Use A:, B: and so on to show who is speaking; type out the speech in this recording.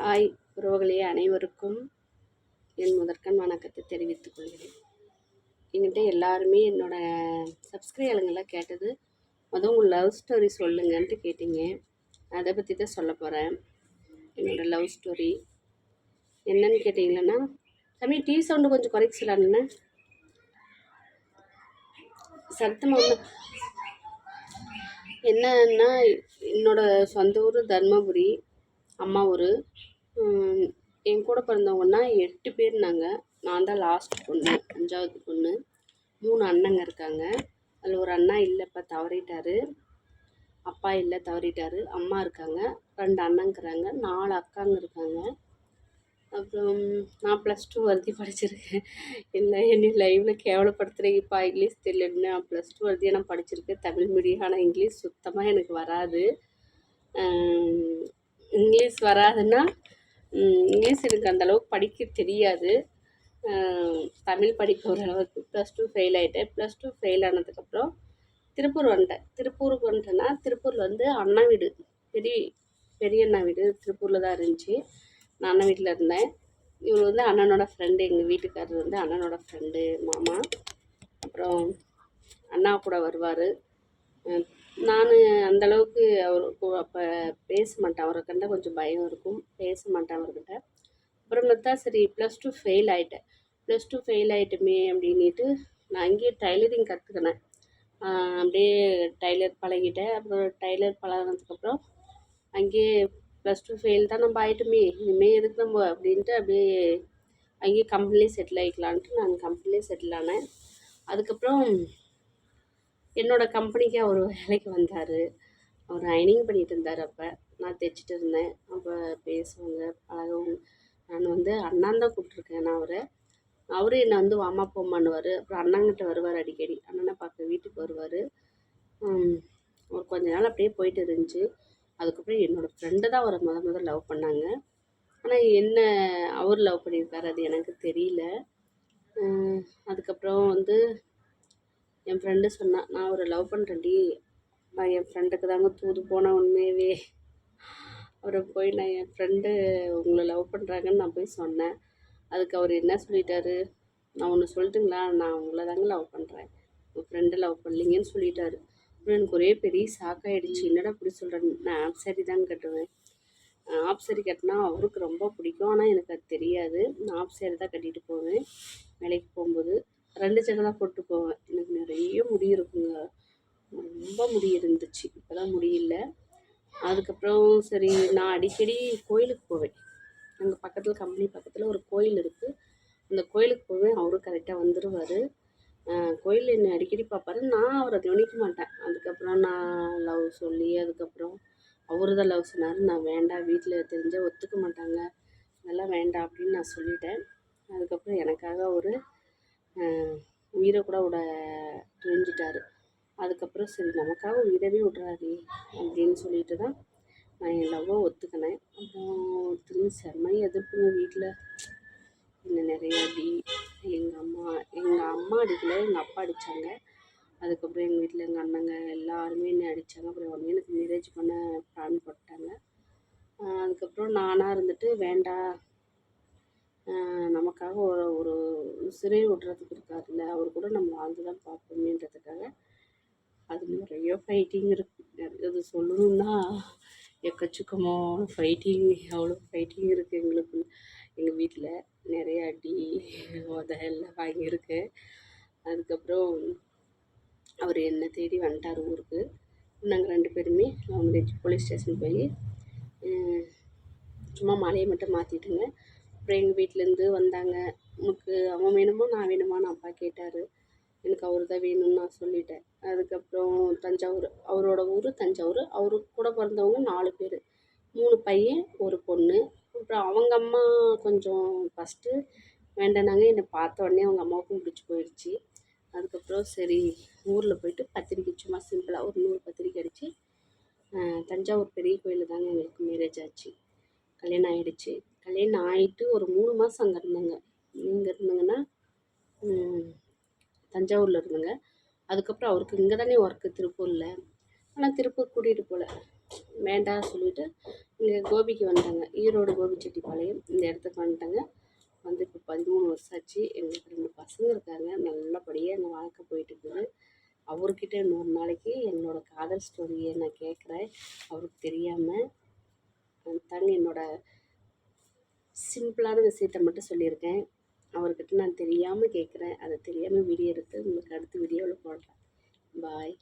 A: Hi உறவுகளே, அனைவருக்கும் என் முதற்கண் வணக்கத்தை தெரிவித்துக் கொள்கிறேன். என்கிட்ட எல்லாருமே சப்ஸ்கிரைபருங்கெல்லாம் கேட்டது உங்கள் லவ் ஸ்டோரி சொல்லுங்கன்ட்டு கேட்டீங்க. அதை பற்றி தான் சொல்ல போகிறேன். என்னோடய லவ் ஸ்டோரி என்னன்னு கேட்டிங்கன்னா, சாமி டீ சவுண்டு கொஞ்சம் குறைச்சிடலான்னு சத்தமாக என்னன்னா, என்னோடய சொந்த ஊர் தர்மபுரி, அம்மா ஊர். என் கூட பிறந்தவங்கன்னா 8 பேர். நான் தான் லாஸ்ட் பொண்ணு, 5வது பொண்ணு. 3 அண்ணங்க இருக்காங்க. அதில் ஒரு அண்ணா இல்லை, இப்போ தவறிட்டார். அப்பா இல்லை, தவறிட்டார். அம்மா இருக்காங்க, 2 அண்ணங்கிறாங்க, 4 அக்காங்க இருக்காங்க. அப்புறம் நான் +2 வரைதி படிச்சிருக்கேன். இல்லை என்னை லைவில் கேவலப்படுத்துகிறீங்கப்பா, இங்கிலீஷ் தெரியலன்னு. நான் +2 வரைதி நான் படிச்சிருக்கேன், தமிழ் மீடியம். ஆனால் இங்கிலீஷ் சுத்தமாக எனக்கு வராது. இங்கிலீஷ் வராதுன்னா இங்கிலீஷ் எனக்கு அந்தளவுக்கு படிக்க தெரியாது. தமிழ் படிக்க ஓரளவுக்கு. +2 ஃபெயில் ஆகிட்டேன். +2 ஃபெயில் ஆனதுக்கப்புறம் திருப்பூர் வந்துட்டேன். திருப்பூருக்கு வந்துட்டேன்னா, திருப்பூரில் அண்ணா வீடு, பெரிய அண்ணா வீடு திருப்பூரில் தான் இருந்துச்சு. நான் அண்ணன் வீட்டில் இருந்தேன். இவர் அண்ணனோட ஃப்ரெண்டு, எங்கள் வீட்டுக்காரர் அண்ணனோட ஃப்ரெண்டு, மாமா. அப்புறம் அண்ணா கூட வருவார். நான் அந்தளவுக்கு அவருக்கு அப்போ பேச மாட்டேன். அவரை கண்டால் கொஞ்சம் பயம் இருக்கும், பேச மாட்டேன் அவர்கிட்ட. அப்புறம் பார்த்தா சரி +2 ஃபெயில் ஆகிட்டேன். +2 ஃபெயில் ஆகிட்டுமே அப்படின்ட்டு நான் அங்கேயே டைலரிங் கற்றுக்கினேன். அப்படியே டைலர் பழகிட்டேன். அப்புறம் டைலர் பழகினதுக்கப்புறம் அங்கேயே +2 ஃபெயில் தான் நம்ம ஆகிட்டுமே, இனிமேல் எதுக்கு நம்ம அப்படின்ட்டு அப்படியே அங்கேயே கம்பெனிலே செட்டில் ஆகிக்கலான்ட்டு நான் கம்பெனிலே செட்டில் ஆனேன். அதுக்கப்புறம் என்னோடய கம்பெனிக்கு அவர் வேலைக்கு வந்தார். அவர் அயனிங் பண்ணிகிட்டு இருந்தார். அப்போ நான் தைச்சிட்டு இருந்தேன். அப்போ பேசுவாங்க, பழகுவாங்க. நான் அண்ணான் தான் கூப்பிட்ருக்கேன் நான் அவரை. அவரும் என்னை வாமா போமான்னுவார். அப்புறம் அண்ணங்கிட்ட வருவார் அடிக்கடி. அண்ணனை பார்க்க வீட்டுக்கு வருவார். ஒரு கொஞ்ச நாள் அப்படியே போயிட்டு இருந்துச்சு. அதுக்கப்புறம் என்னோடய ஃப்ரெண்டு தான் அவரை முதல் லவ் பண்ணாங்க. ஆனால் என்ன அவர் லவ் பண்ணியிருக்காரு, அது எனக்கு தெரியல. அதுக்கப்புறம் என் ஃப்ரெண்டு சொன்னான், நான் அவரை லவ் பண்ணுறேன்டி. நான் என் ஃப்ரெண்டுக்கு தாங்க தூது போனேன் உண்மையாகவே. அவரை போய் நான் என் ஃப்ரெண்டு உங்களை லவ் பண்ணுறாங்கன்னு நான் போய் சொன்னேன். அதுக்கு அவர் என்ன சொல்லிட்டாரு, நான் ஒன்று சொல்லட்டுங்களா, நான் உங்களை தாங்க லவ் பண்ணுறேன், உங்கள் ஃப்ரெண்டை லவ் பண்ணலிங்கன்னு சொல்லிட்டாரு. அப்புறம் எனக்கு ஒரே பெரிய ஷாக்காயிடுச்சு. என்னடா இப்படி சொல்கிறேன், நான் ஆப் சாரி தாங்க கட்டுவேன். ஆப் சாரி கட்டினா அவருக்கு ரொம்ப பிடிக்கும், ஆனால் எனக்கு அது தெரியாது. நான் ஆப் சாரி தான் கட்டிட்டு போவேன். வேலைக்கு போகும்போது 2 ஜடை தான் போட்டு போவேன். எனக்கு நிறைய முடி இருக்குங்க, ரொம்ப முடி இருந்துச்சு. இப்போ தான் முடியல. அதுக்கப்புறம் சரி நான் அடிக்கடி கோயிலுக்கு போவேன். அங்கே பக்கத்தில், கம்பெனி பக்கத்தில் ஒரு கோயில் இருக்குது. அந்த கோயிலுக்கு போவேன். அவரும் கரெக்டாக வந்துடுவார். கோயிலில் என்னை அடிக்கடி பார்ப்பாரு, நான் அவரை கவனிக்க மாட்டேன். அதுக்கப்புறம் நான் லவ் சொல்லி, அதுக்கப்புறம் அவரு தான் லவ் சொன்னார். நான் வேண்டாம், வீட்டில் தெரிஞ்சால் ஒத்துக்க மாட்டாங்க, அதெல்லாம் வேண்டாம் அப்படின்னு நான் சொல்லிட்டேன். அதுக்கப்புறம் எனக்காக அவர் உயிரை கூட துணிஞ்சிட்டார். அதுக்கப்புறம் சரி நமக்காக உயிரவே விட்றாரு அப்படின்னு சொல்லிட்டு தான் நான் என் லவ்வை ஒத்துக்கினேன். அப்புறம் திரும்பி செம்மையை எதிர்ப்புங்க வீட்டில். என்னை நிறைய அடி. எங்கள் அம்மா அடிக்கலை, எங்கள் அப்பா அடித்தாங்க. அதுக்கப்புறம் எங்கள் வீட்டில் எங்கள் அண்ணங்க எல்லாருமே என்னை அடித்தாங்க. அப்புறம் உடனே எனக்கு மேரேஜ் பண்ண பிளான் போட்டாங்க. அதுக்கப்புறம் நானாக இருந்துட்டு வேண்டாம், நமக்காக ஒரு உசிரே விட்றதுக்கு இருக்காருல்ல, அவர் கூட நம்ம வாழ்ந்து தான் பார்ப்போமேன்றதுக்காக அது நிறைய ஃபைட்டிங் இருக்குது. அது சொல்லணுன்னா எக்கச்சக்கமான ஃபைட்டிங், அவ்வளோ ஃபைட்டிங் இருக்குது எங்களுக்கு. எங்கள் வீட்டில் நிறைய அடி எல்லாம் வாங்கியிருக்கேன். அதுக்கப்புறம் அவர் என்னை தேடி வந்துட்டார் ஊருக்கு. நாங்கள் 2 பேருமே லவ் மேரேஜ். போலீஸ் ஸ்டேஷன் போய் சும்மா மாலையை மட்டும் மாற்றிட்டுங்க. அப்புறம் எங்கள் வீட்டிலேருந்து வந்தாங்க. உனக்கு அவன் வேணுமா நான் வேணுமான்னு அப்பா கேட்டார். எனக்கு அவர் தான் வேணும்னு நான் சொல்லிட்டேன். அதுக்கப்புறம் தஞ்சாவூர், அவரோட ஊர் தஞ்சாவூர். அவரு கூட பிறந்தவங்க 4 பேர், 3 பையன் 1 பொண்ணு. அப்புறம் அவங்க அம்மா கொஞ்சம் ஃபஸ்ட்டு வேண்டானாங்க. என்னை பார்த்த உடனே அவங்க அம்மாவுக்கும் பிடிச்சி போயிடுச்சு. அதுக்கப்புறம் சரி ஊரில் போயிட்டு பத்திரிக்கை சும்மா சிம்பிளாக ஒரு 100 பத்திரிக்கை அடித்து தஞ்சாவூர் பெரிய கோயிலில் தாங்க எங்களுக்கு மேரேஜ் ஆச்சு. கல்யாணம் ஆகிடுச்சு. கல்யாணம் ஆகிட்டு ஒரு 3 மாதம் அங்கே இருந்தேங்க. இங்கே இருந்தங்கன்னா தஞ்சாவூரில் இருந்தேங்க. அதுக்கப்புறம் அவருக்கு இங்கே தானே ஒர்க்கு திருப்பூரில். ஆனால் திருப்பூர் கூட்டிகிட்டு போகல. வேண்டாம் சொல்லிவிட்டு இங்கே கோபிக்கு வந்துட்டாங்க. ஈரோடு கோபிச்செட்டிப்பாளையம் இந்த இடத்துக்கு வந்துட்டாங்க. வந்து இப்போ 13 வருஷம் ஆச்சு. எங்களுக்கு 2 பசங்க இருக்காங்க. நல்லபடியாக எங்கள் வாழ்க்கை போயிட்டுருக்குது. அவர்கிட்ட இன்னொரு நாளைக்கு என்னோடய காதல் ஸ்டோரியை நான் கேட்குறேன். அவருக்கு தெரியாமல் தாங்க என்னோட சிம்பிளான விஷயத்த மட்டும் சொல்லியிருக்கேன். அவர்கிட்ட நான் தெரியாமல் கேட்குறேன். அதை தெரியாமல் வீடியோ எடுத்து உங்களுக்கு அடுத்த வீடியோவில் போடுறேன். பாய்.